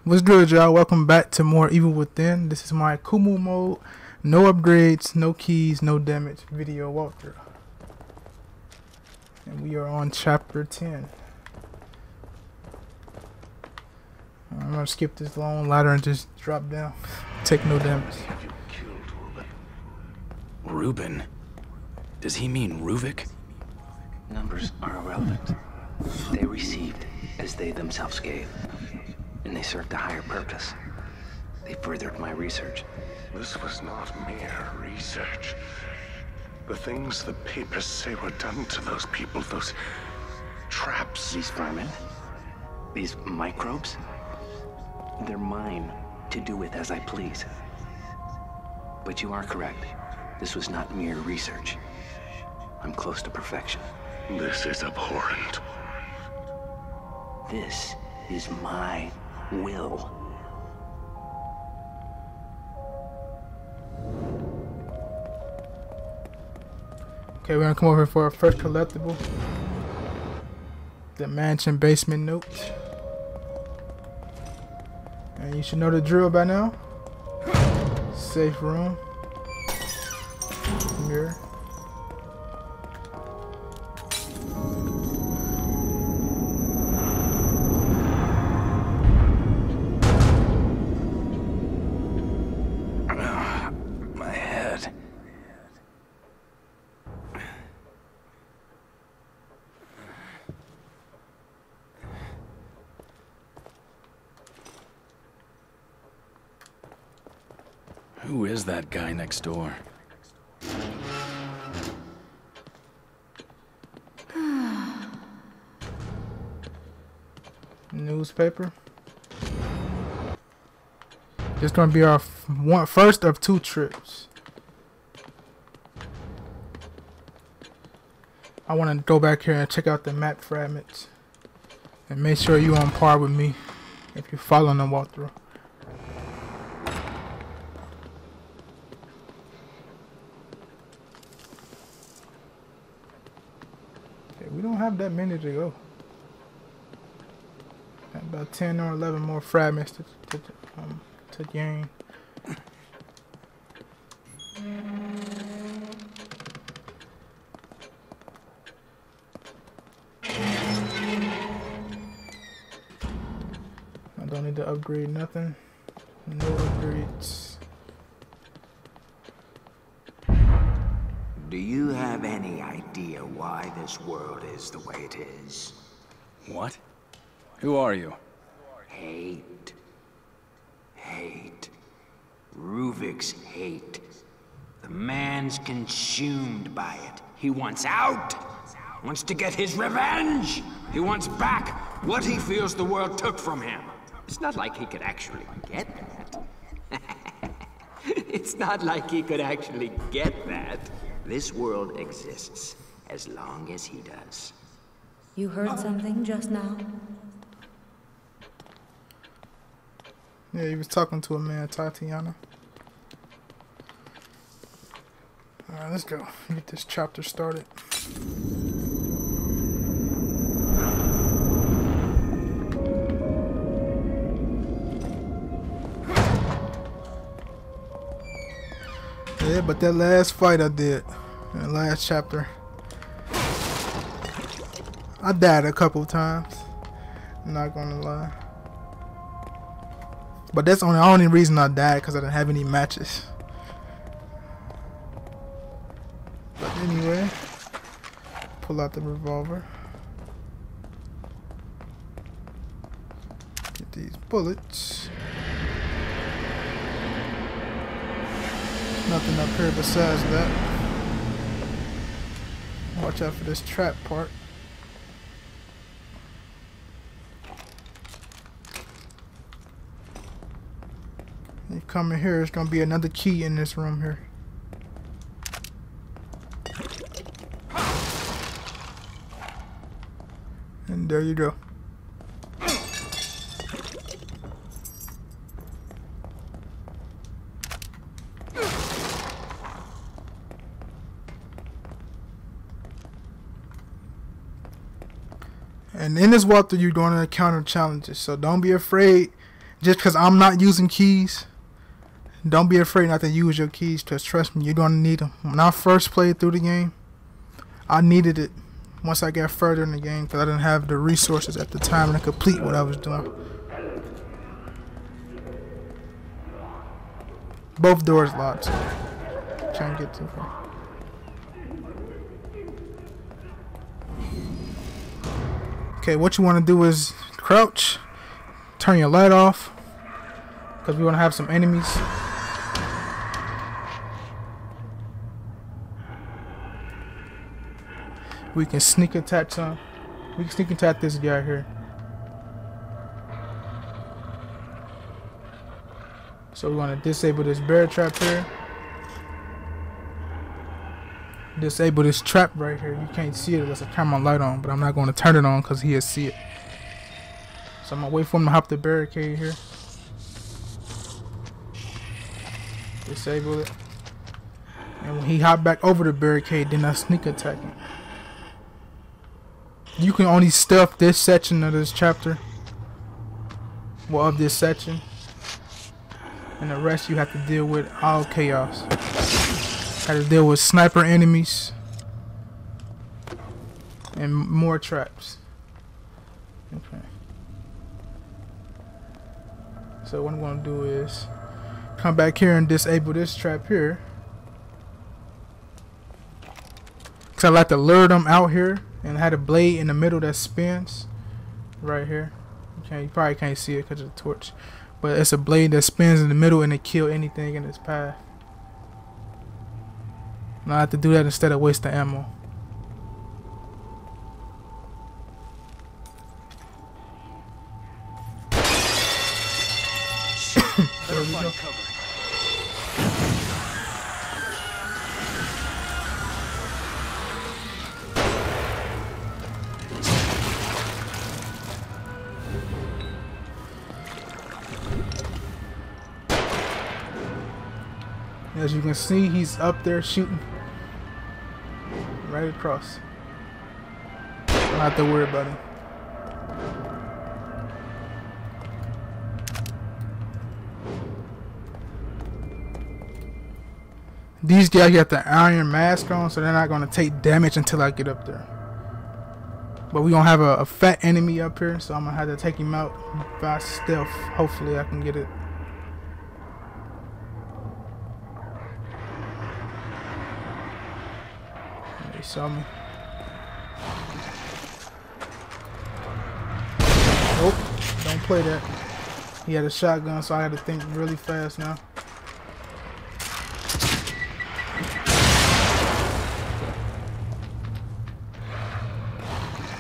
What's good, y'all? Welcome back to more Evil Within. This is my AKUMU mode. No upgrades, no keys, no damage video walkthrough. And we are on chapter 10. I'm gonna skip this long ladder and just drop down. Take no damage. You killed Reuben. Reuben? Does he mean Ruvik? Numbers are irrelevant. They received as they themselves gave. And they served a higher purpose. They furthered my research. This was not mere research. The things the papers say were done to those people, those traps. These vermin, these microbes, they're mine to do with as I please. But you are correct. This was not mere research. I'm close to perfection. This is abhorrent. This is my will. Okay, we're gonna come over for our first collectible. The mansion basement note. And you should know the drill by now. Safe room. Mirror. My head. Who is that guy next door? Newspaper. This is gonna be our first of 2 trips. I want to go back here and check out the map fragments and make sure you're on par with me if you're following the walkthrough. Okay, we don't have that many to go. Got about 10 or 11 more fragments to gain. I don't need to upgrade nothing. No upgrades. Do you have any idea why this world is the way it is? What? Who are you? Hate. Hate. Ruvik's hate. The man's consumed by it. He wants out. Wants to get his revenge. He wants back what he feels the world took from him. It's not like he could actually get that. It's not like he could actually get that. This world exists as long as he does. You heard something just now? Yeah, he was talking to a man, Tatiana. Alright, let's go. Get this chapter started. Yeah, but that last fight I did, in the last chapter, I died a couple times. I'm not gonna lie. But that's the only reason I died, because I didn't have any matches. But anyway, pull out the revolver. Get these bullets. Nothing up here besides that. Watch out for this trap part. You come in here, there's gonna be another key in this room here. And there you go. And in this walkthrough, you're going to encounter challenges, so don't be afraid. just because I'm not using keys, don't be afraid not to use your keys, because trust me, you're going to need them. When I first played through the game, I needed it once I got further in the game because I didn't have the resources at the time to complete what I was doing. Both doors locked, so can't get too far. Okay, what you want to do is crouch, turn your light off, because we want to have some enemies. We can sneak attack some. We can sneak attack this guy here. So we want to disable this bear trap here. Disable this trap right here. You can't see it unless I turn my light on, but I'm not going to turn it on because he'll see it. So I'm going to wait for him to hop the barricade here. Disable it. And when he hop back over the barricade, then I sneak attack him. You can only stealth this section of this chapter. Well, of this section. And the rest you have to deal with all chaos. Have to deal with sniper enemies. And more traps. Okay. So what I'm going to do is come back here and disable this trap here. Because I like to lure them out here. And had a blade in the middle that spins right here. You probably can't see it because of the torch. But it's a blade that spins in the middle and it kills anything in its path. And I have to do that instead of wasting ammo. There we go. As you can see, he's up there shooting right across. Don't have to worry about him. These guys got the iron mask on, so they're not going to take damage until I get up there. But we're going to have a fat enemy up here, so I'm going to have to take him out by stealth. Hopefully I can get it. He saw me. Oh, don't play that. He had a shotgun, so I had to think really fast now.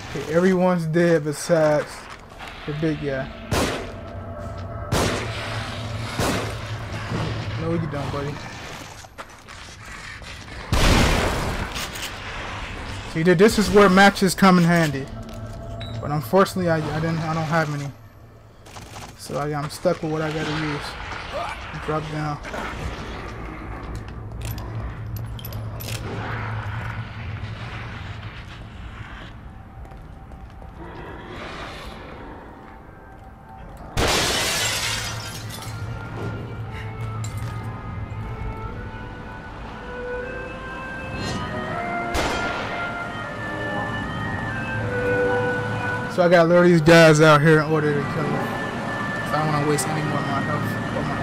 Okay, everyone's dead besides the big guy. No, you don't, buddy. See, this is where matches come in handy, but unfortunately, I don't have any, so I'm stuck with what I gotta use. Drop down. So I gotta lure these guys out here in order to kill them. So I don't want to waste any more of my health or my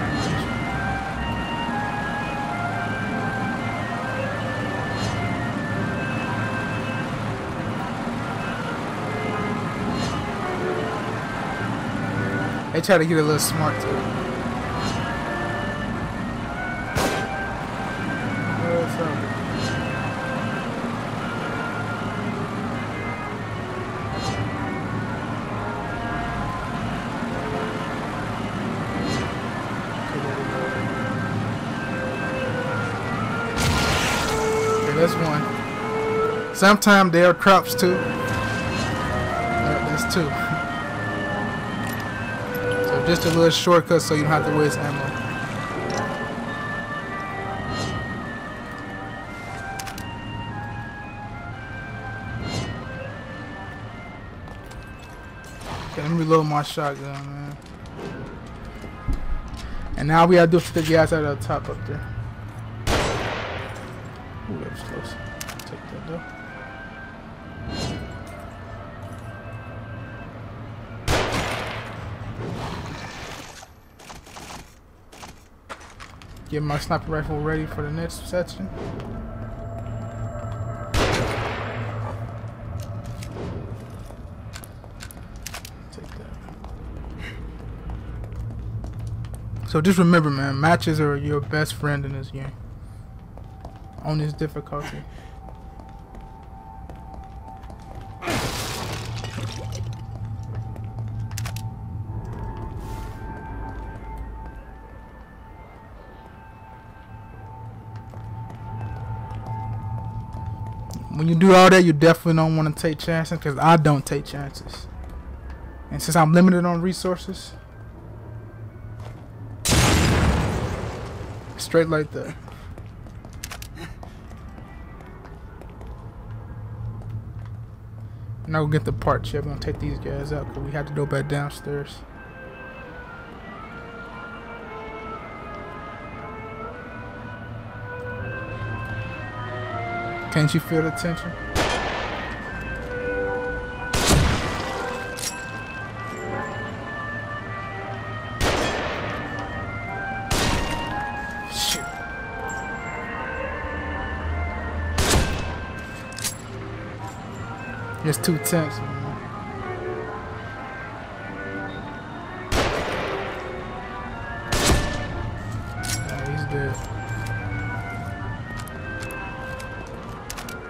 ammunition. They try to get a little smart to it. What's up? That's one. Sometimes there are crops too. That's two. So just a little shortcut so you don't have to waste ammo. Okay, let me reload my shotgun, man. And now we gotta do the guys at the top up there. Ooh, that was close. Take that though. Get my sniper rifle ready for the next section. Take that. So just remember, man, matches are your best friend in this game. On this difficulty. When you do all that, you definitely don't want to take chances, because I don't take chances. And since I'm limited on resources, straight like that. Now we'll get the part chip. We're gonna take these guys out because we have to go back downstairs. Can't you feel the tension? Shit. It's too tense, man. He's dead.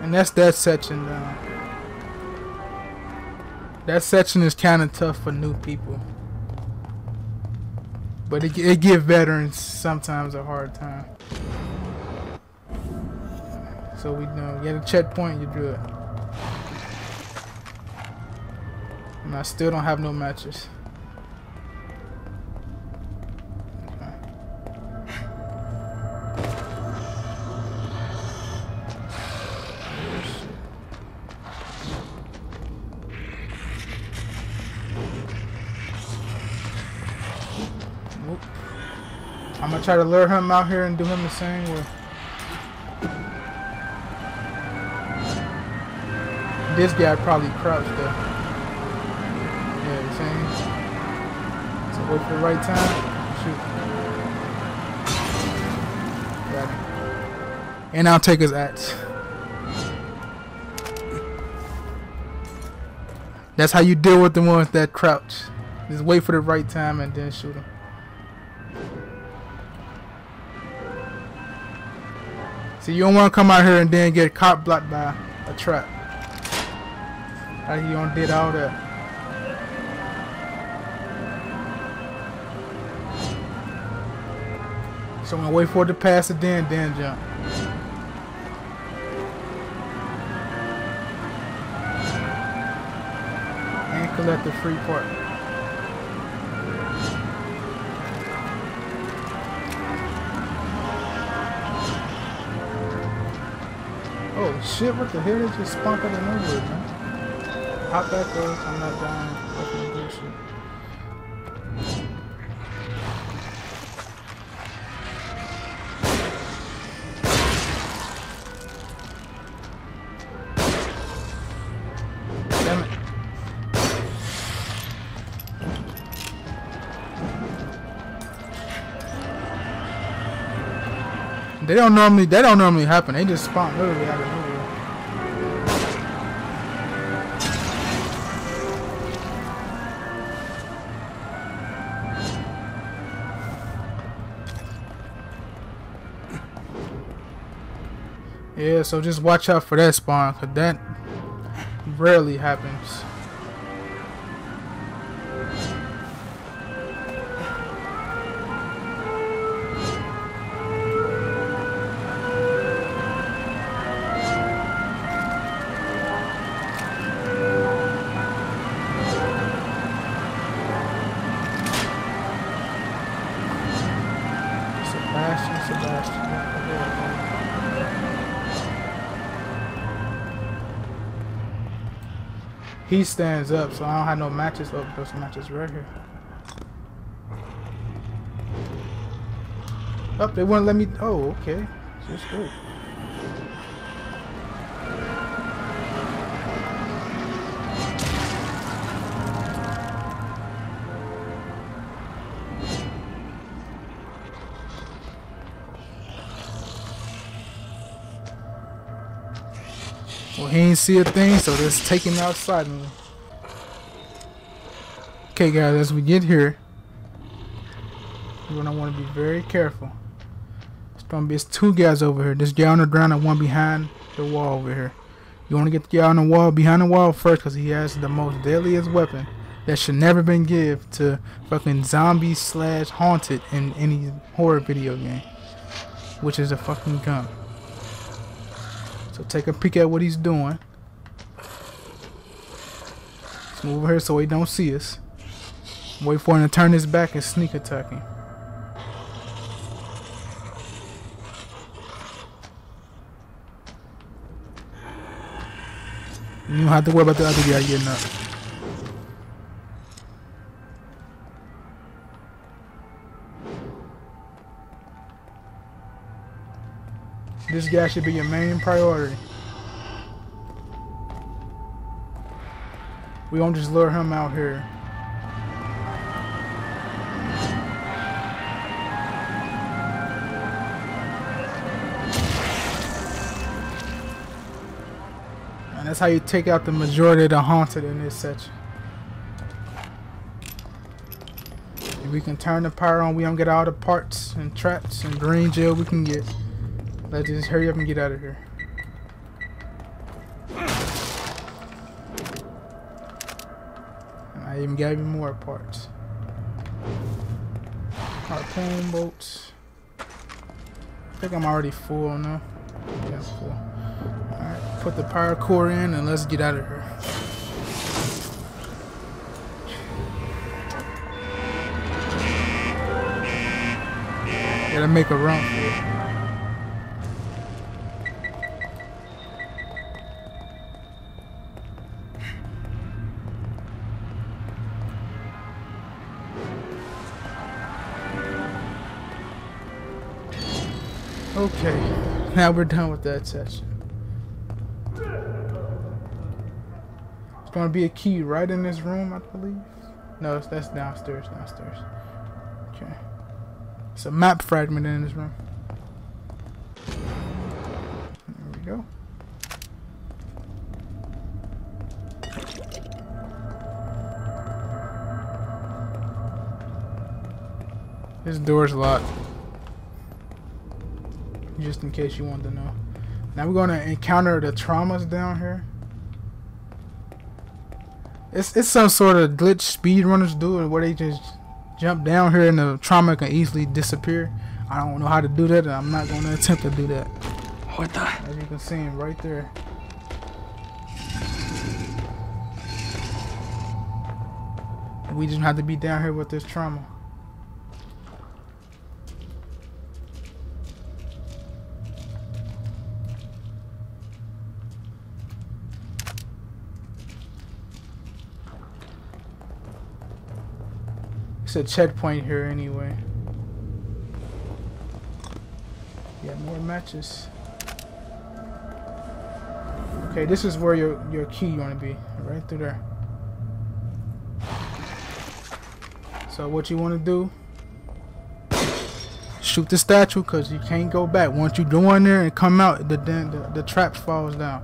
And that's that section down. That section is kind of tough for new people. But it gives veterans sometimes a hard time. So we know, you get a checkpoint, you do it. And I still don't have no matches. I'm gonna try to lure him out here and do him the same way. This guy probably crouched there. Yeah, you see? So wait for the right time. Shoot. Got him. And I'll take his axe. That's how you deal with the ones that crouch. Just wait for the right time and then shoot them. See, you don't want to come out here and then get caught blocked by a trap. Like you done did all that. So I'm gonna wait for it to pass it, then jump. And collect the free part. Oh shit, what the hell? It just spawned out of nowhere, man. Hop back there, I'm not dying. Fucking bullshit. Damn it. They don't normally happen. They just spawn literally out of nowhere. Yeah, so just watch out for that spawn, cause that rarely happens. Sebastian. He stands up, so I don't have no matches. Oh, those matches right here. Oh, they wouldn't let me. Oh, okay. Just good. Well, he ain't see a thing, so let's take him outside. Okay, guys, as we get here, you're gonna want to be very careful. It's 2 guys over here. This guy on the ground and one behind the wall over here. You want to get the guy on the wall, behind the wall first, because he has the most deadliest weapon that should never been given to fucking zombie / haunted in any horror video game, which is a fucking gun. So take a peek at what he's doing. Let's move over here so he don't see us. Wait for him to turn his back and sneak attack him. You don't have to worry about the other guy getting up. This guy should be your main priority. We won't just lure him out here. And that's how you take out the majority of the haunted in this section. If we can turn the power on, we don't get all the parts and traps and green gel we can get. Let's just hurry up and get out of here. And I even got even more parts. Harpoon bolts. I think I'm already full now. Yeah, I'm full. Alright, put the power core in and let's get out of here. Gotta make a run for it. Okay, now we're done with that section. There's gonna be a key right in this room, I believe. No, that's downstairs. Okay. It's a map fragment in this room. There we go. This door's locked. Just in case you wanted to know. Now we're gonna encounter the traumas down here. It's some sort of glitch speedrunners do it where they just jump down here and the trauma can easily disappear. I don't know how to do that, and I'm not gonna attempt to do that. What the? As you can see him right there. We just have to be down here with this trauma. It's a checkpoint here anyway. Yeah, more matches. Okay, this is where your key you want to be, right through there. So what you want to do? Shoot the statue, cause you can't go back. Once you go in there and come out, the trap falls down.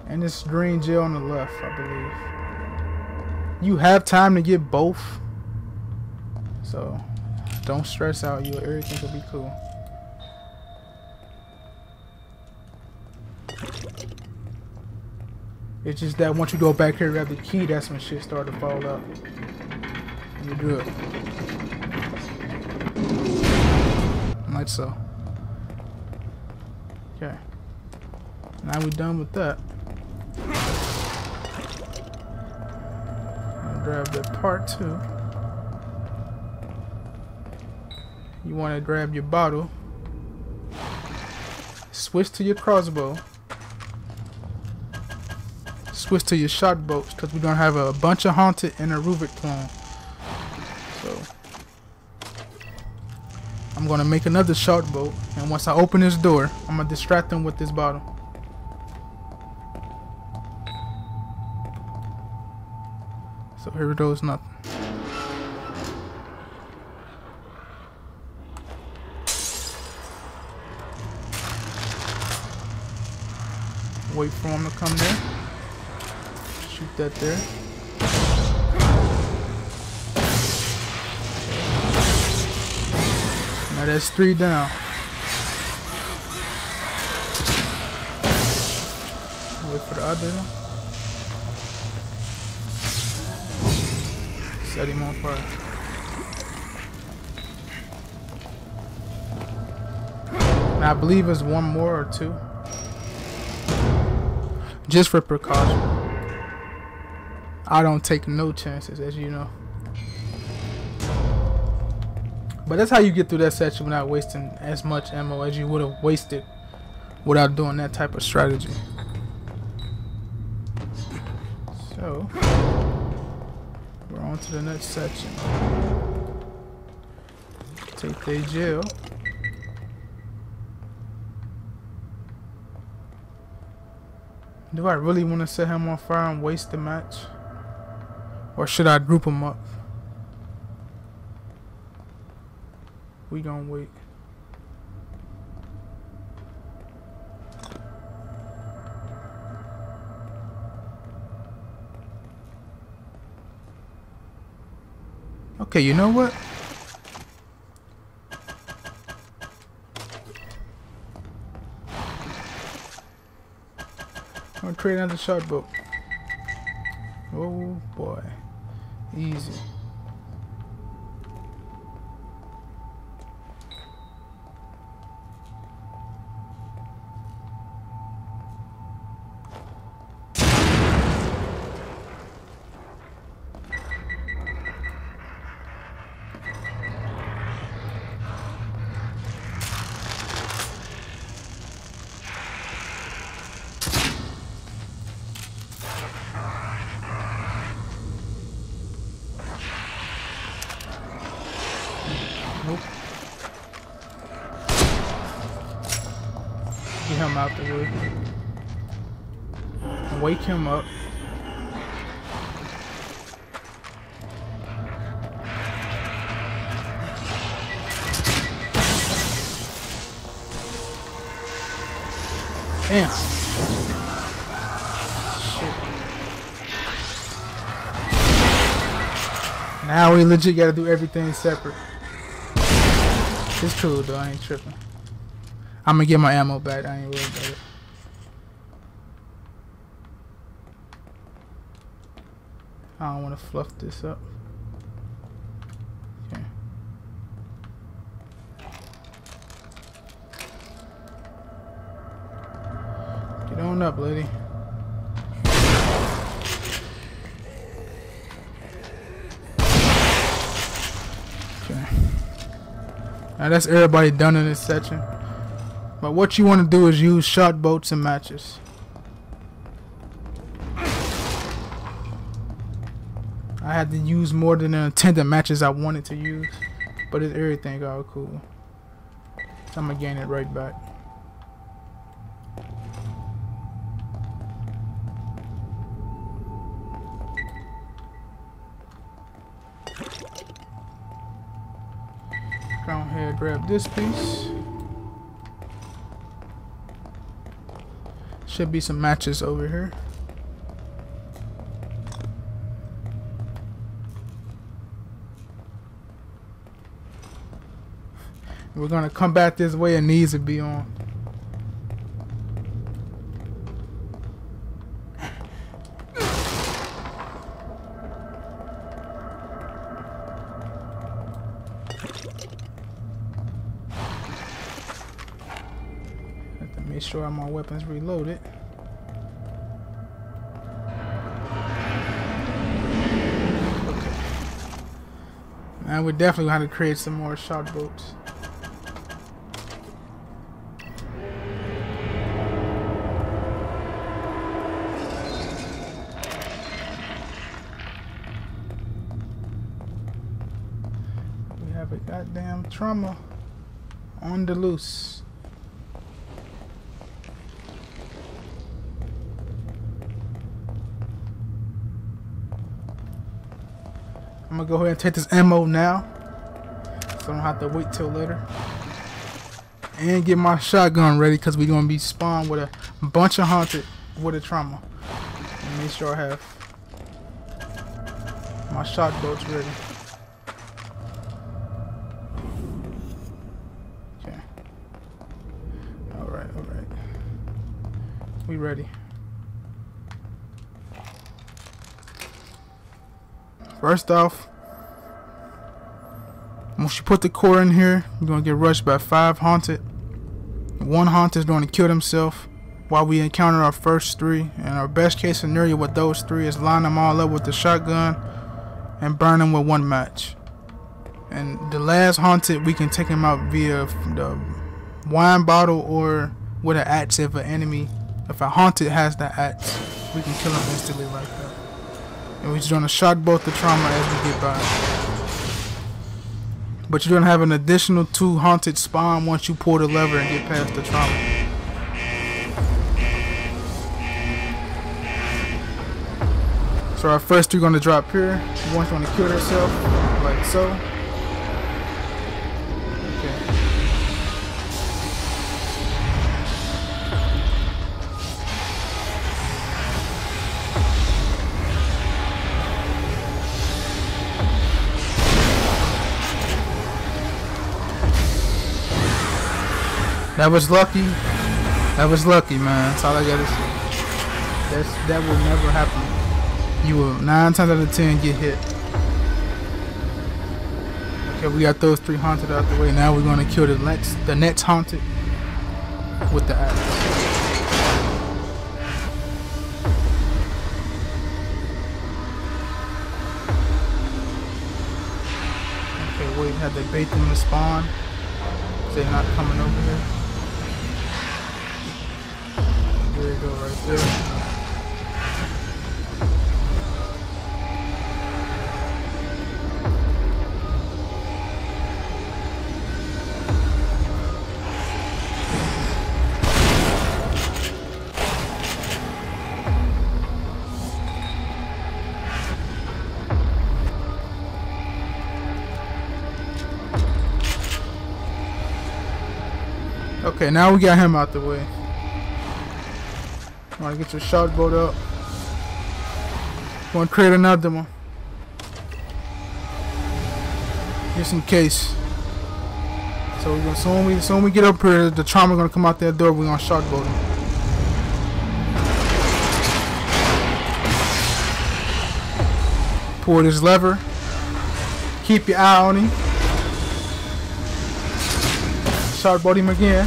And this green gel on the left, I believe. You have time to get both. So, don't stress out. Everything will be cool. It's just that once you go back here and grab the key, that's when shit start to fall out. And you're good. Like so. Okay. Now we're done with that. I'll grab the part 2. You want to grab your bottle, switch to your crossbow, switch to your shot bolts, because we're going to have a bunch of haunted and a Rubik clone. So, I'm gonna make another shot boat, and once I open this door, I'm gonna distract them with this bottle. So here goes nothing. Wait for him to come there. Shoot that there. Now that's 3 down. Wait for the other one. Set him on fire. Now I believe it's 1 more or 2. Just for precaution. I don't take no chances, as you know. But that's how you get through that section without wasting as much ammo as you would have wasted without doing that type of strategy. So, we're on to the next section. Take their gel. Do I really want to set him on fire and waste the match? Or should I group them up? We gonna wait. Okay, you know what? I'm gonna create another shot boat. Oh boy. Easy. Nope. Get him out the way. Wake him up. Damn. Shit. Now we legit gotta do everything separate. It's cool though, I ain't tripping. I'm gonna get my ammo back, I ain't worried about it. I don't wanna fluff this up. Okay. Get on up, lady. Okay. Now that's everybody done in this section. But what you want to do is use shot boats and matches. I had to use more than the intended matches I wanted to use. But it's everything all cool. So I'm gonna gain it right back. Go ahead, grab this piece. Should be some matches over here. We're gonna come back this way, it needs to be on. Make sure all my weapons reloaded. Okay. Man, we definitely gonna have to create some more shot boats. We have a goddamn trauma. On the loose. I'm gonna go ahead and take this ammo now, so I don't have to wait till later. And get my shotgun ready, because we're gonna be spawned with a bunch of haunted with a trauma. And make sure I have my shot bolts ready. Okay. Alright, alright. We ready. First off, once you put the core in here, you're gonna get rushed by 5 haunted. 1 haunted is going to kill himself while we encounter our first 3. And our best case scenario with those 3 is line them all up with the shotgun and burn them with 1 match. And the last haunted, we can take him out via the wine bottle or with an axe if a haunted has the axe, we can kill him instantly like that. And we're just gonna shot both the trauma as we get by. But you're gonna have an additional 2 haunted spawn once you pull the lever and get past the trauma. So our first 3 gonna drop here. One's gonna kill herself, like so. That was lucky. That was lucky, man. That's all I gotta say. That will never happen. You will 9 times out of 10 get hit. Okay, we got those 3 haunted out the way. Now we're gonna kill the next haunted with the axe. Okay, wait, had to bait them to spawn. They're not coming over here. There you go, right there. Okay, now we got him out the way. Want to get your shot boat up. Want to create another one, just in case. So we're gonna soon we get up here, the trauma gonna come out that door. We're gonna shot boat him. Pull this lever. Keep your eye on him. Shot boat him again.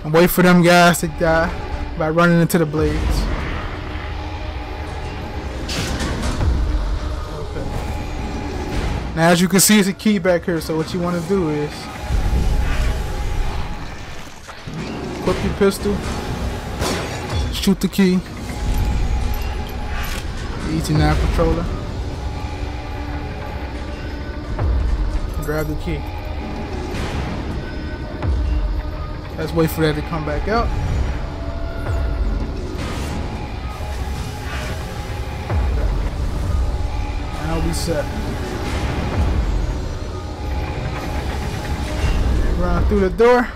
And wait for them guys to die by running into the blades. Okay. Now as you can see, it's a key back here, so what you want to do is equip your pistol, shoot the key, the ET9 controller, grab the key. Let's wait for that to come back out. Now we set. Run through the door.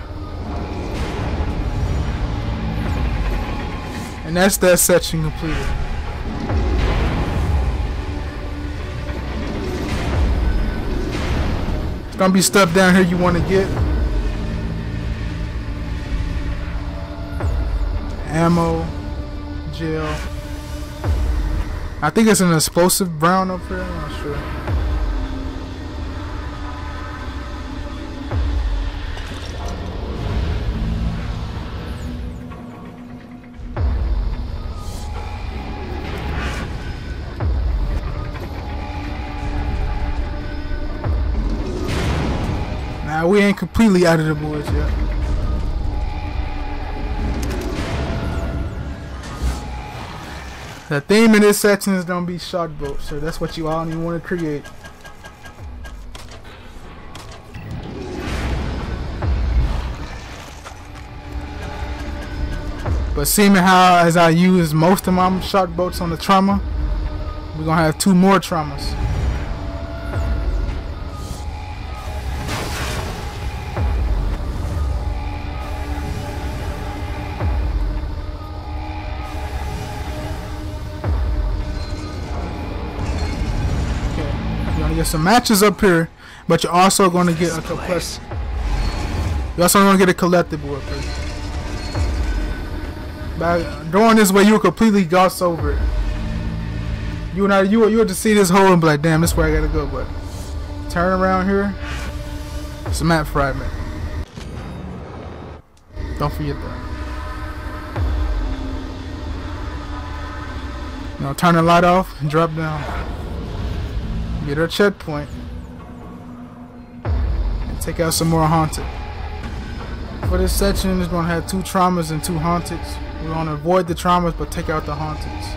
And that's that section completed. It's gonna be stuff down here you want to get. Ammo, gel. I think it's an explosive brown up here. I'm not sure. Now we ain't completely out of the woods yet. The theme in this section is gonna be shot boats, so that's what you all need want to create. But seeing how as I use most of my shot boats on the trauma, we're gonna have 2 more traumas. Get some matches up here, but you're also going to get a compressor. You're also going to get a collectible up here. By doing this way, you'll completely gloss over it. You will just see this hole and be like, damn, this is where I gotta go. But turn around here, it's a map fragment. Don't forget that. Now turn the light off and drop down. Get our checkpoint and take out some more haunted. For this section, it's gonna have 2 traumas and 2 haunteds. We're gonna avoid the traumas but take out the haunteds.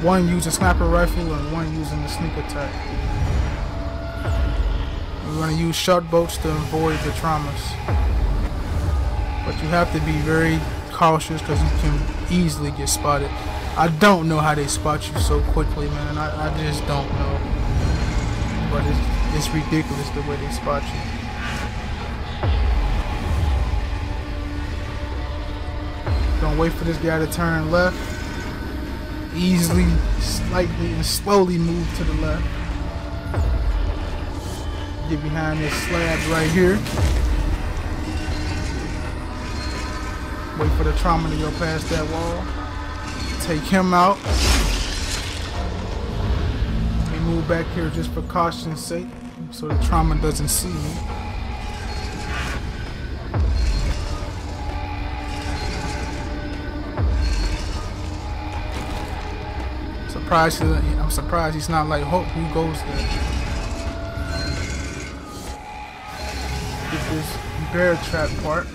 One using sniper rifle and one using the sneak attack. We're gonna use shot boats to avoid the traumas. But you have to be very cautious because you can easily get spotted. I don't know how they spot you so quickly, man. I just don't know. But it's ridiculous the way they spot you. Don't wait for this guy to turn left. Easily, slightly, and slowly move to the left. Get behind this slab right here. Wait for the trauma to go past that wall. Take him out. Let me move back here just for caution's sake, so the trauma doesn't see me. I'm surprised he's not like, oh, who goes there? Get this bear trap part.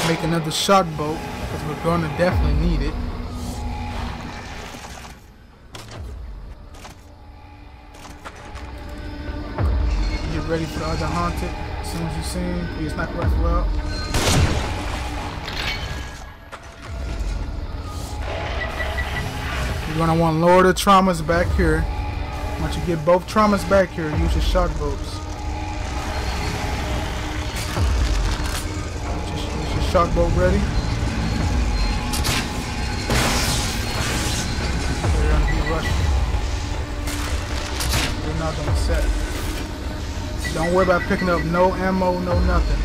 Make another shot boat, because we're going to definitely need it. Get ready for the other haunted. As soon as you see him, put your sniper rifle out. You're going to want to lower the traumas back here. Once you get both traumas back here, use your shot boats. Use your shot boat ready. They're going to be rushing. They're not going to set. Don't worry about picking up no ammo, no nothing.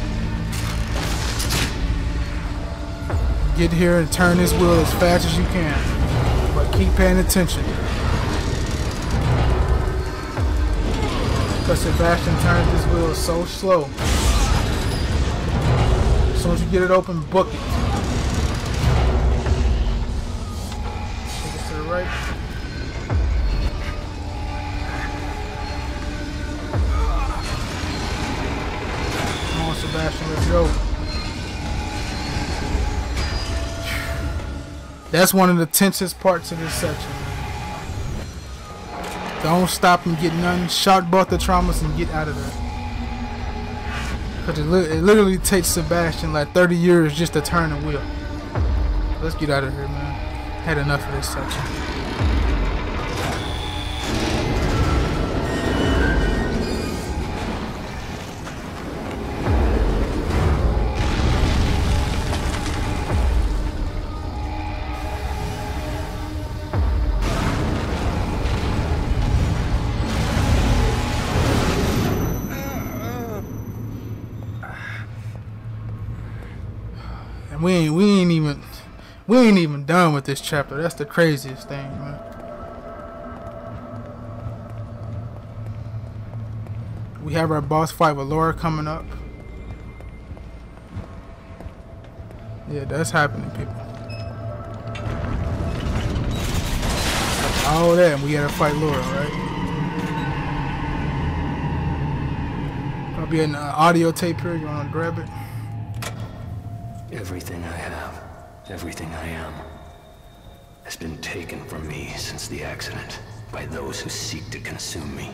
Get here and turn this wheel as fast as you can. But keep paying attention. Because Sebastian turns this wheel so slow. As soon as you get it open, book it. Take it to the right. Come on, Sebastian, let's go. That's one of the tensest parts of this section. Don't stop and get none. Shot both the traumas and get out of there. Because it literally takes Sebastian like 30 years just to turn the wheel. Let's get out of here, man. Had enough of this section. We ain't even done with this chapter. That's the craziest thing, man. We have our boss fight with Laura coming up. Yeah, that's happening, people. All that, and we gotta fight Laura, right? There'll be an audio tape here. You wanna grab it? Everything I have, everything I am, has been taken from me since the accident by those who seek to consume me.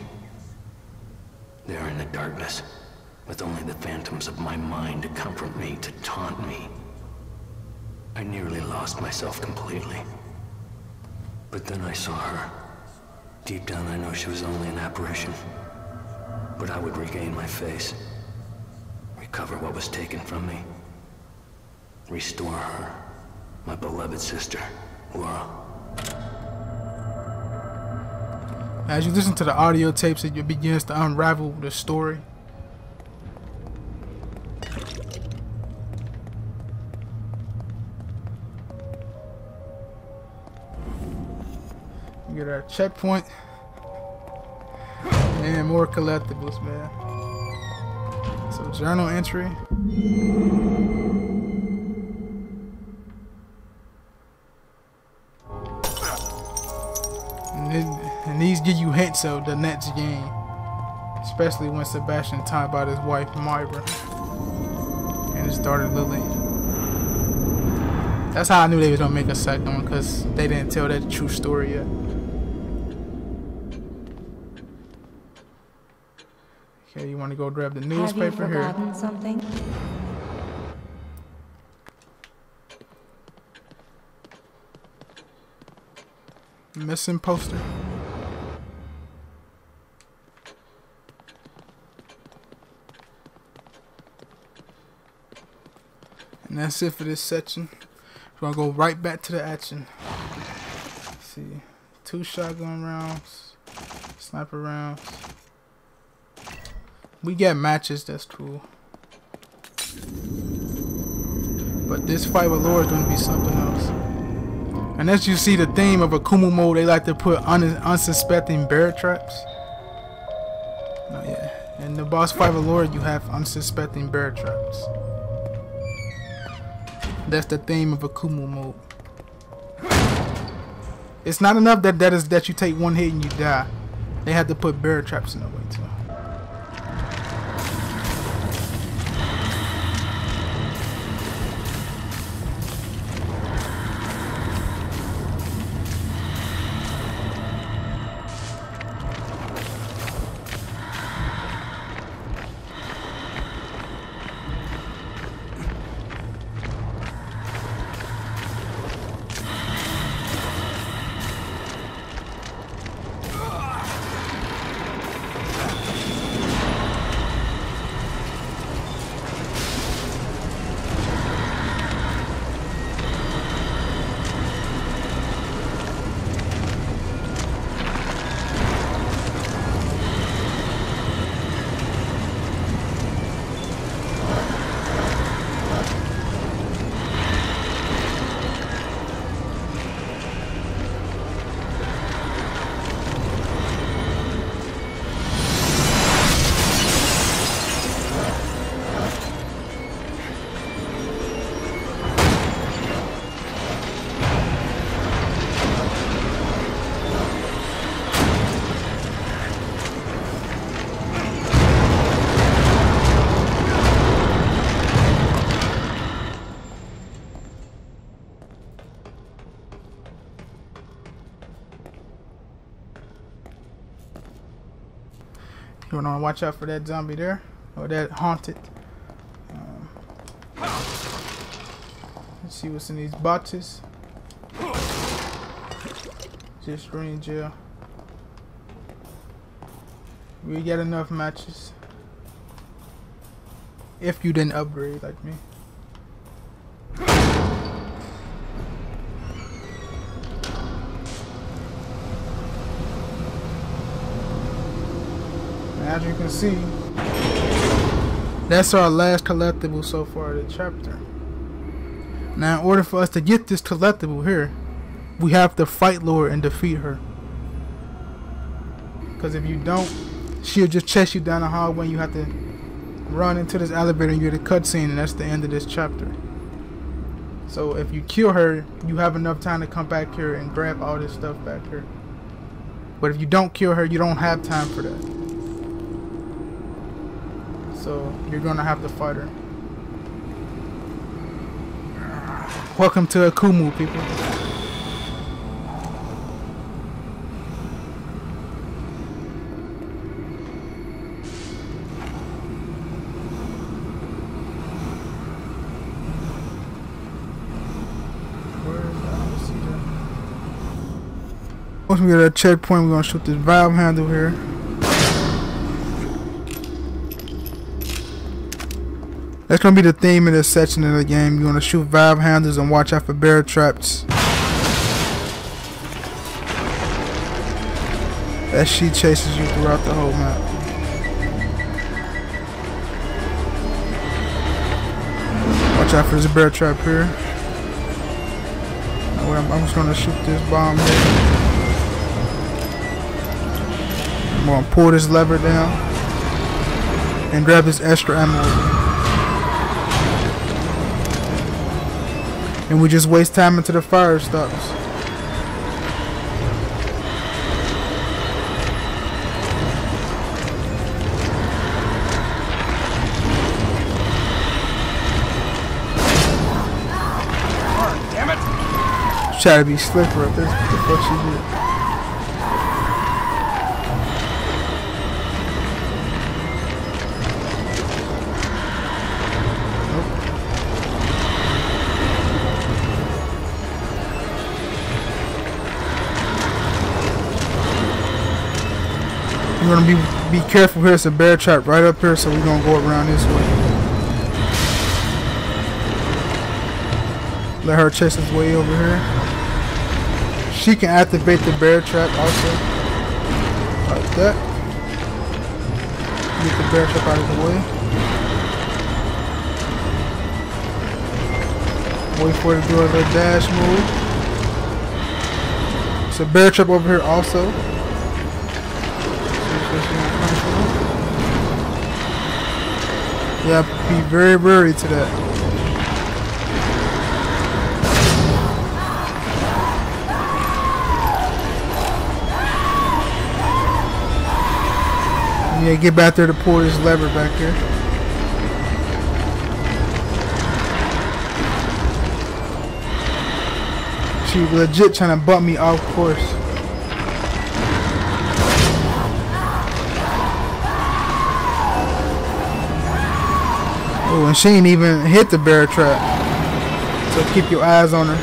They are in the darkness, with only the phantoms of my mind to comfort me, to taunt me. I nearly lost myself completely. But then I saw her. Deep down I know she was only an apparition. But I would regain my face, recover what was taken from me, restore her, my beloved sister, Laura. As you listen to the audio tapes, it begins to unravel the story. You get our checkpoint. And more collectibles, man. So journal entry. And these give you hints of the next game. Especially when Sebastian talked about his wife Myra and his daughter Lily. That's how I knew they was gonna make a second one, because they didn't tell that true story yet. Okay, you want to go grab the newspaper here? Have you forgotten something? Missing poster. And that's it for this section. We're gonna go right back to the action. Let's see, 2 shotgun rounds, sniper rounds. We get matches, that's cool. But this fight with Laura is gonna be something else. And as you see, the theme of AKUMU mode, they like to put unsuspecting bear traps. Oh yeah. In the boss fight with Laura, you have unsuspecting bear traps. That's the theme of AKUMU mode. It's not enough that you take 1 hit and you die. They have to put bear traps in the way too. You want to watch out for that zombie there, or that haunted. Let's see what's in these boxes. Just green gel. We get enough matches. If you didn't upgrade like me. As you can see, that's our last collectible so far of the chapter. Now in order for us to get this collectible here, we have to fight Laura and defeat her. Because if you don't, she'll just chase you down the hallway and you have to run into this elevator and you get a cutscene, and that's the end of this chapter. So if you kill her, you have enough time to come back here and grab all this stuff back here. But if you don't kill her, you don't have time for that. So you're gonna have to fight her. Welcome to AKUMU, people. Once we get a checkpoint, we're gonna shoot this valve handle here. That's gonna be the theme of this section of the game. You're gonna shoot valve handles and watch out for bear traps. That she chases you throughout the whole map. Watch out for this bear trap here. I'm just gonna shoot this bomb here. I'm gonna pull this lever down and grab this extra ammo. And we just waste time until the fire stops. Damn it! Try to be slicker up this. What the fuck she did? We're gonna be careful here. It's a bear trap right up here, so we're gonna go around this way. Let her chase us way over here. She can activate the bear trap also, like that. Get the bear trap out of the way. Wait for it to do a little dash move. It's a bear trap over here also. Yeah, be very wary to that. Yeah, get back there to pull this lever back here. She legit trying to bump me off course. Oh, and she ain't even hit the bear trap. So keep your eyes on her.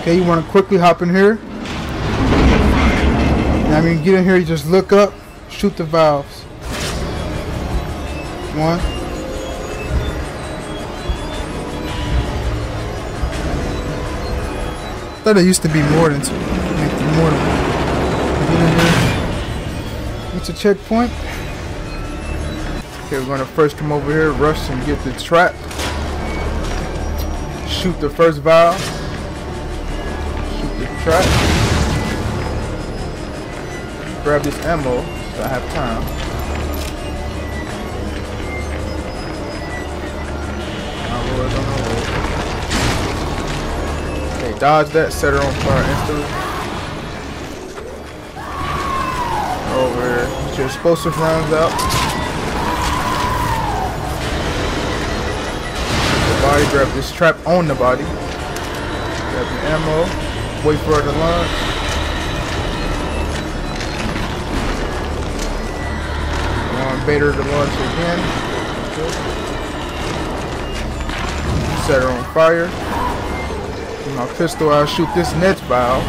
Okay, you want to quickly hop in here. Now, when you get in here, you just look up, shoot the valves. One. I thought there used to be more than two. More than one. Get in here. Reach a checkpoint. Okay, we're going to first come over here, rush and get the trap. Shoot the first valve. Trap. Grab this ammo so I have time. Okay, dodge that, set her on fire instantly. Over here. Get your explosive rounds out. The body, grab this trap on the body. Grab the ammo. Wait for her to launch. Bait her to launch again. Set her on fire. With my pistol, I'll shoot this next valve.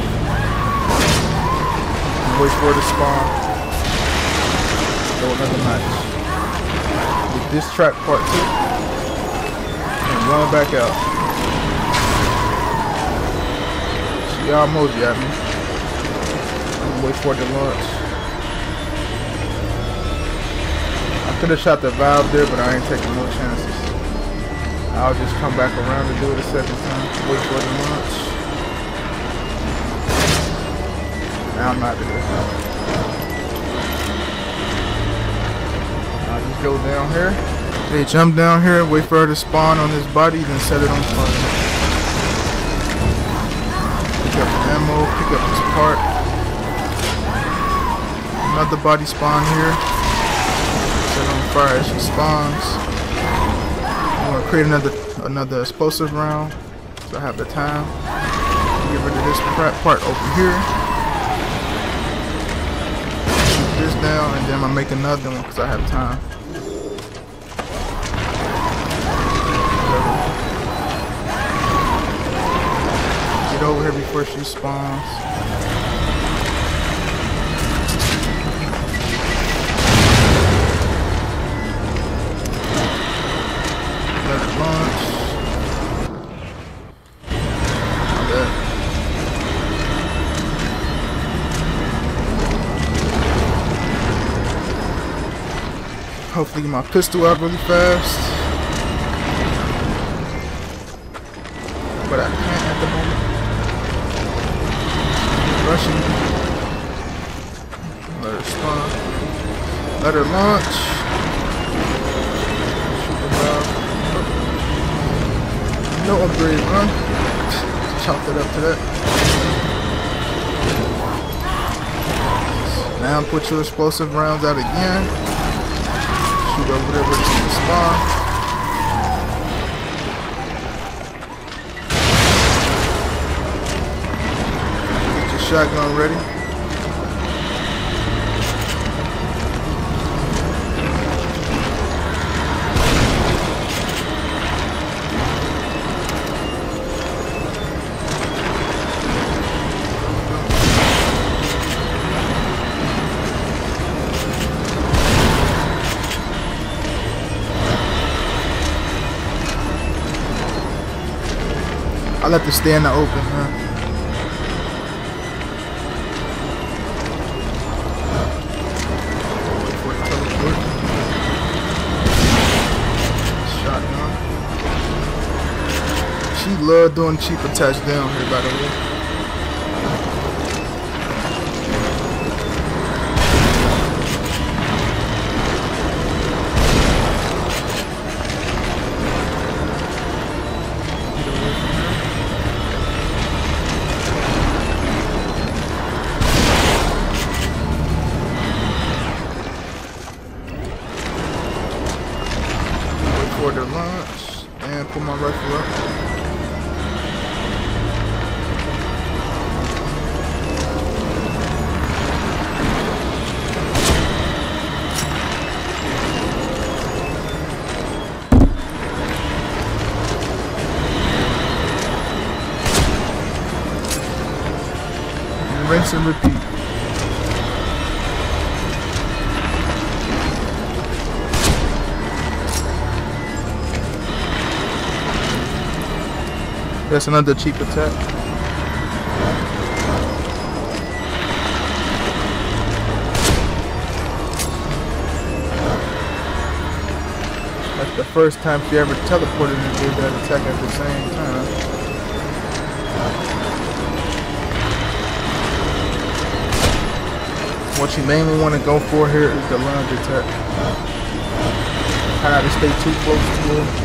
And wait for her to spawn. Throw another match. With this trap part 2. And run back out. Y'all emoji at me. I'm gonna wait for it to launch. Could have shot the valve there, but I ain't taking no chances. I'll just come back around and do it a second time. Wait for the launch. Now I'm not doing it. I'll just go down here. Okay, jump down here, wait for her to spawn on this body, then set it on fire. Pick up the ammo, pick up this part. Another body spawn here. Set it on fire as she spawns. I'm gonna create another explosive round, so I have the time. Get rid of this part over here. Shoot this down, and then I'm gonna make another one because I have time. Get over here before she spawns. Let it launch. Hopefully get my pistol out really fast. But I can't at the moment. Rushing. Let her spawn. Let her launch. Shoot the valve. No upgrade, huh? Chop that up to that. Now put your explosive rounds out again. Shoot over there where it's spawn. Get your shotgun ready. I let this stay in the open, huh? Wait for it to teleport. Shotgun. She love doing cheap attacks down here, by the way. For the launch and put my rifle up. And rinse and repeat. That's another cheap attack. That's the first time she ever teleported and did that attack at the same time. What you mainly want to go for here is the lunge attack. Try not to stay too close to her.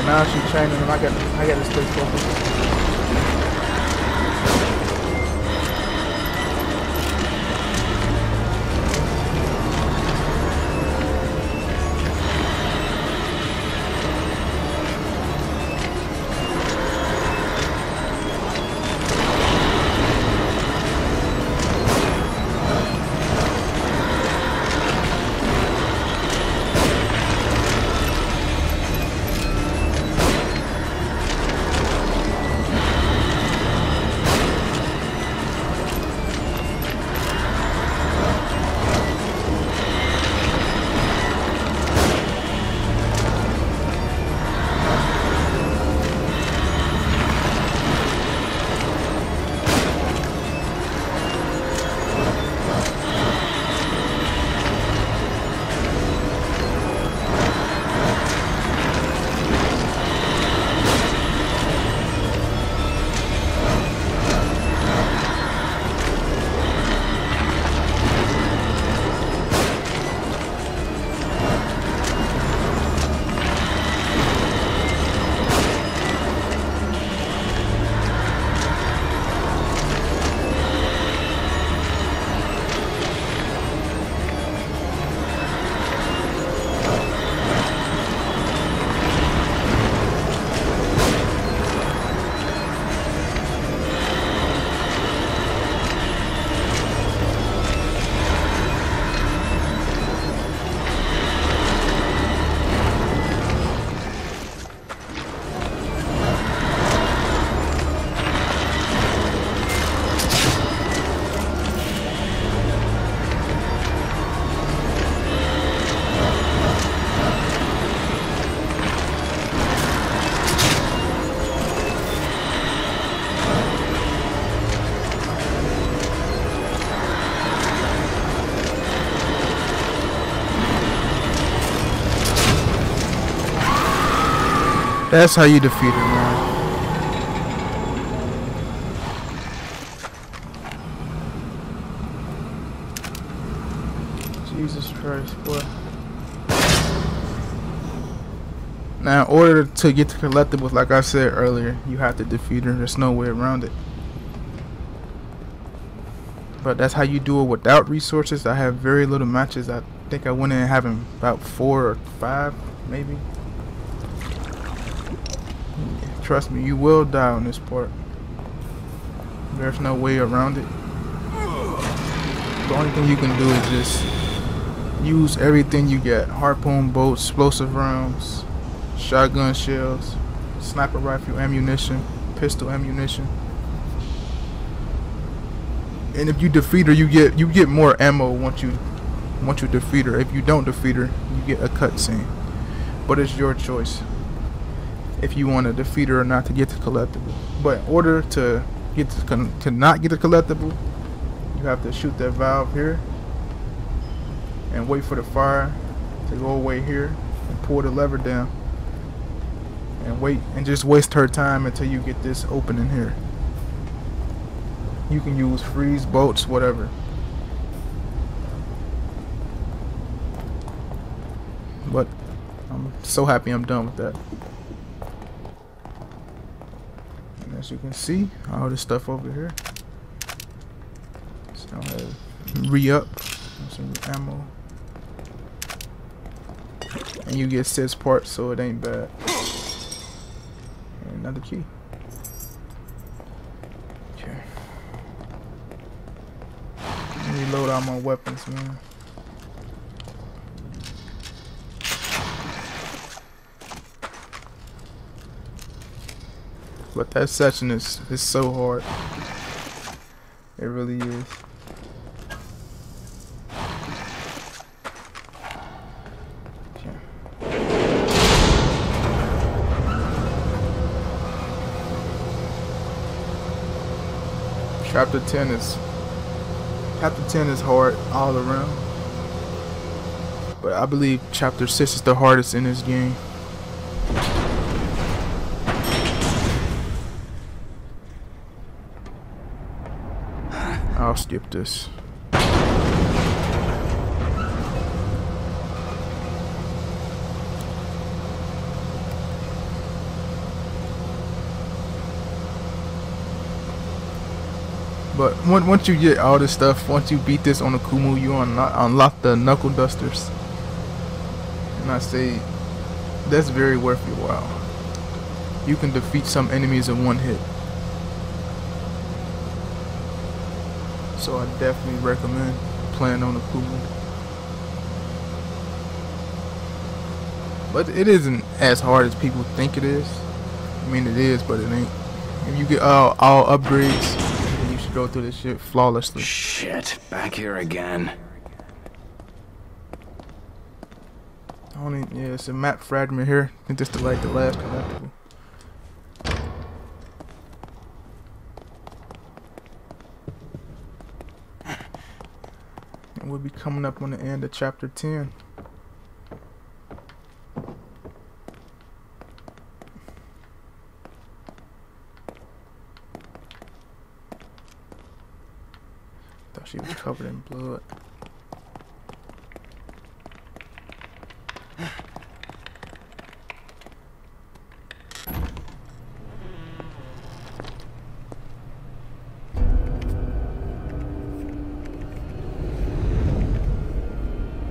Now she's training him. I got to stay focused. That's how you defeat it, man. Jesus Christ, boy. Now, in order to get the collectibles, like I said earlier, you have to defeat her. There's no way around it. But that's how you do it without resources. I have very little matches. I think I went in having about 4 or 5, maybe. Trust me, you will die on this part. There's no way around it. The only thing you can do is just use everything you get. Harpoon bolts, explosive rounds, shotgun shells, sniper rifle ammunition, pistol ammunition. And if you defeat her, you get more ammo once you defeat her. If you don't defeat her, you get a cutscene. But it's your choice if you want to defeat her or not to get the collectible. But in order to not get the collectible, you have to shoot that valve here and wait for the fire to go away here and pull the lever down and wait and just waste her time until you get this opening here. You can use freeze bolts, whatever. But I'm so happy I'm done with that. And as you can see, all this stuff over here. So I'll have re-up some ammo. And you get 6 parts, so it ain't bad. And another key. Okay. Reload all my weapons, man. But that section is so hard. It really is. Okay. Chapter 10 is hard all around. But I believe Chapter 6 is the hardest in this game. I'll skip this. But once you get all this stuff, once you beat this on AKUMU, you unlock the knuckle dusters. And I say that's very worth your while. You can defeat some enemies in one hit. So I definitely recommend playing on AKUMU. But it isn't as hard as people think it is. I mean, it is, but it ain't. If you get all upgrades, then you should go through this shit flawlessly. Shit, back here again. Yeah, it's a map fragment here. I think this is like the last collectible. And we'll be coming up on the end of Chapter 10. Thought she was covered in blood.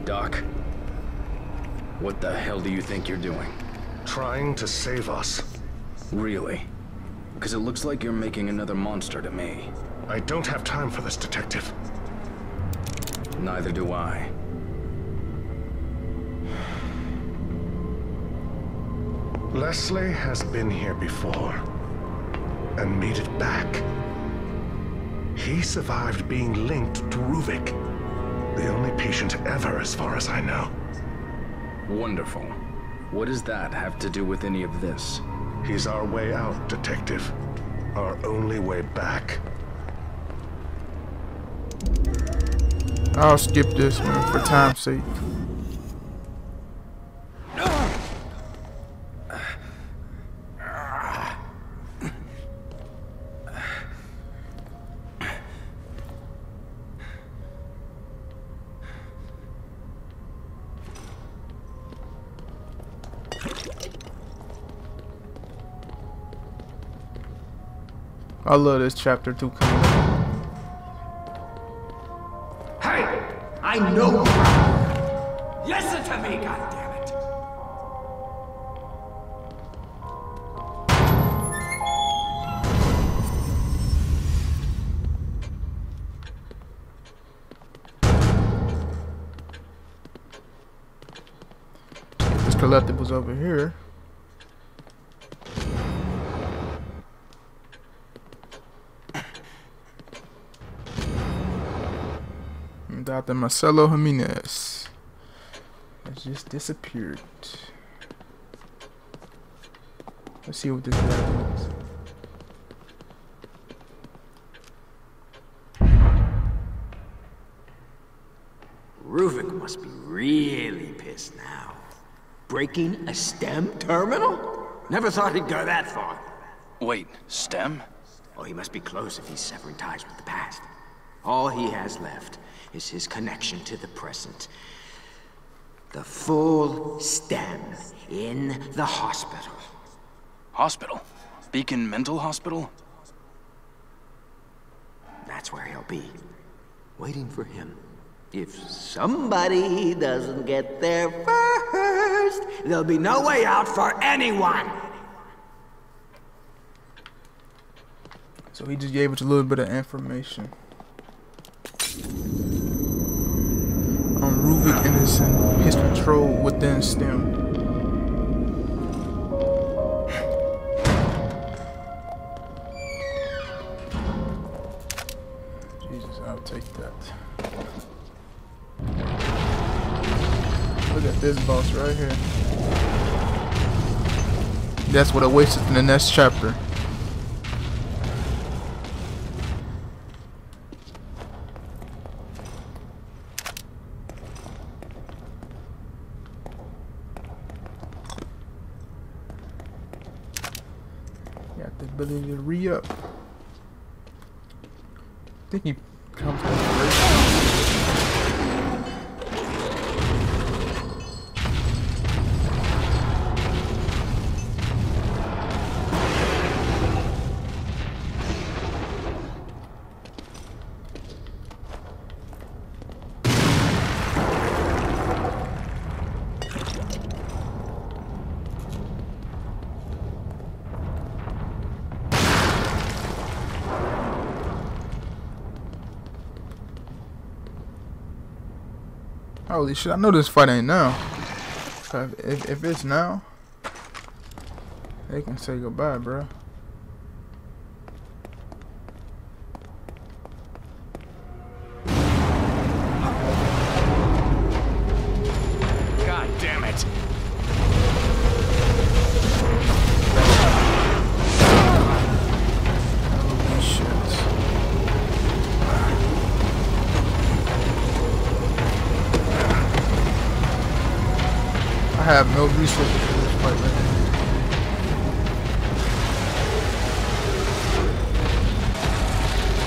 Doc, what the hell do you think you're doing? Trying to save us. Really? Because it looks like you're making another monster to me. I don't have time for this, Detective. Neither do I. Leslie has been here before and made it back. He survived being linked to Ruvik, the only patient ever as far as I know. Wonderful. What does that have to do with any of this? He's our way out, Detective. Our only way back. I'll skip this one for time's sake. I love this chapter 2 coming up. Hey! I know you are. Listen to me, goddammit! This collectibles over here. Dr. Marcelo Jimenez has just disappeared. Let's see what this guy is. Ruvik must be really pissed now. Breaking a STEM terminal? Never thought he'd go that far. Wait, STEM? Oh, he must be close if he's severing ties with the past. All he has left is his connection to the present. The full STEM in the hospital. Hospital? Beacon Mental Hospital? That's where he'll be. Waiting for him. If somebody doesn't get there first, there'll be no way out for anyone! So he just gave us a little bit of information on Ruvik and his control within STEM. Jesus, I'll take that. Look at this boss right here. That's what awaits us in the next chapter. Got the ability to re-up. I think he comes from the Holy shit, I know this fight ain't now. If it's now, they can say goodbye, bro. God damn it! Holy shit. I have no resources for this fight right now.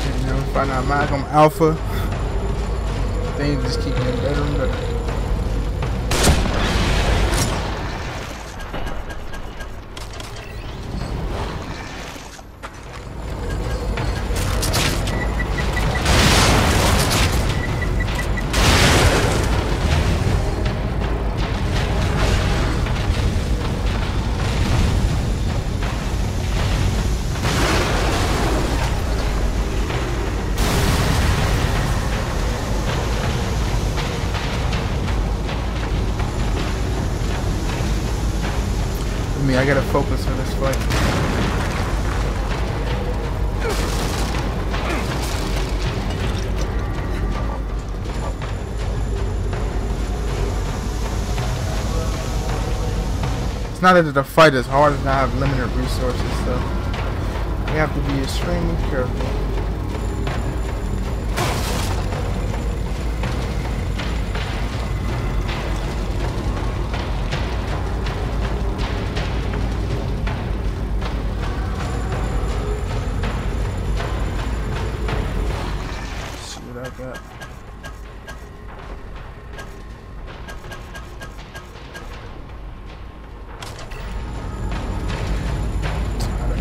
And then we find out Magnum Alpha. Things just keep getting better and better. I gotta focus on this fight. It's not that the fight is hard, it's not have limited resources, so you have to be extremely careful.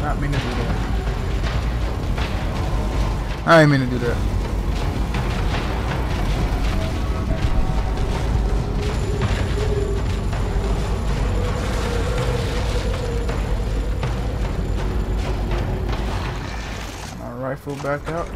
Not mean to do that. I ain't mean to do that. My rifle back out.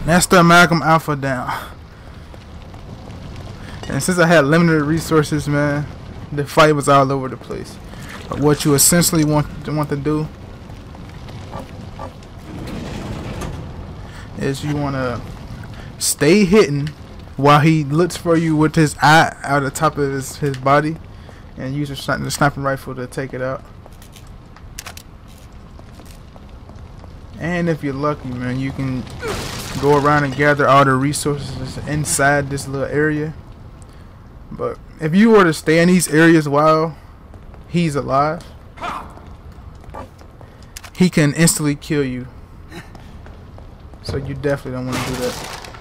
That's the Amalgam Alpha down. And since I had limited resources, man, the fight was all over the place. But what you essentially want to do is you want to stay hidden while he looks for you with his eye out the top of his body, and use the sniper rifle to take it out. And if you're lucky, man, you can go around and gather all the resources inside this little area. But if you were to stay in these areas while he's alive, he can instantly kill you. So you definitely don't want to do that.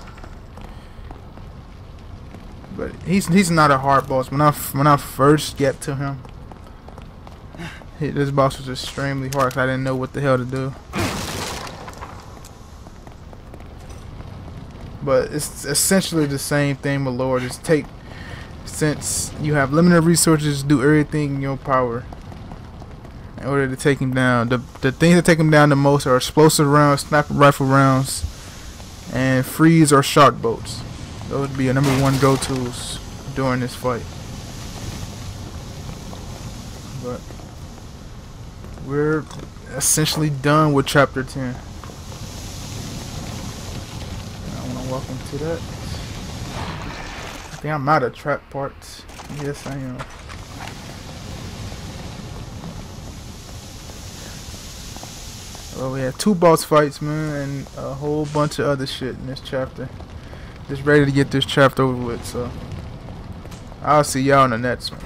But he's not a hard boss. When I first get to him, this boss was extremely hard because I didn't know what the hell to do. But it's essentially the same thing with Lord. Just since you have limited resources, do everything in your power in order to take him down. The things that take him down the most are explosive rounds, sniper rifle rounds, and freeze or shark boats. Those would be your #1 go-tos during this fight. But we're essentially done with chapter 10. Welcome to that. I think I'm out of trap parts. Yes, I am. Well, we had 2 boss fights, man, and a whole bunch of other shit in this chapter. Just ready to get this chapter over with, so I'll see y'all in the next one.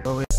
Oh, yeah.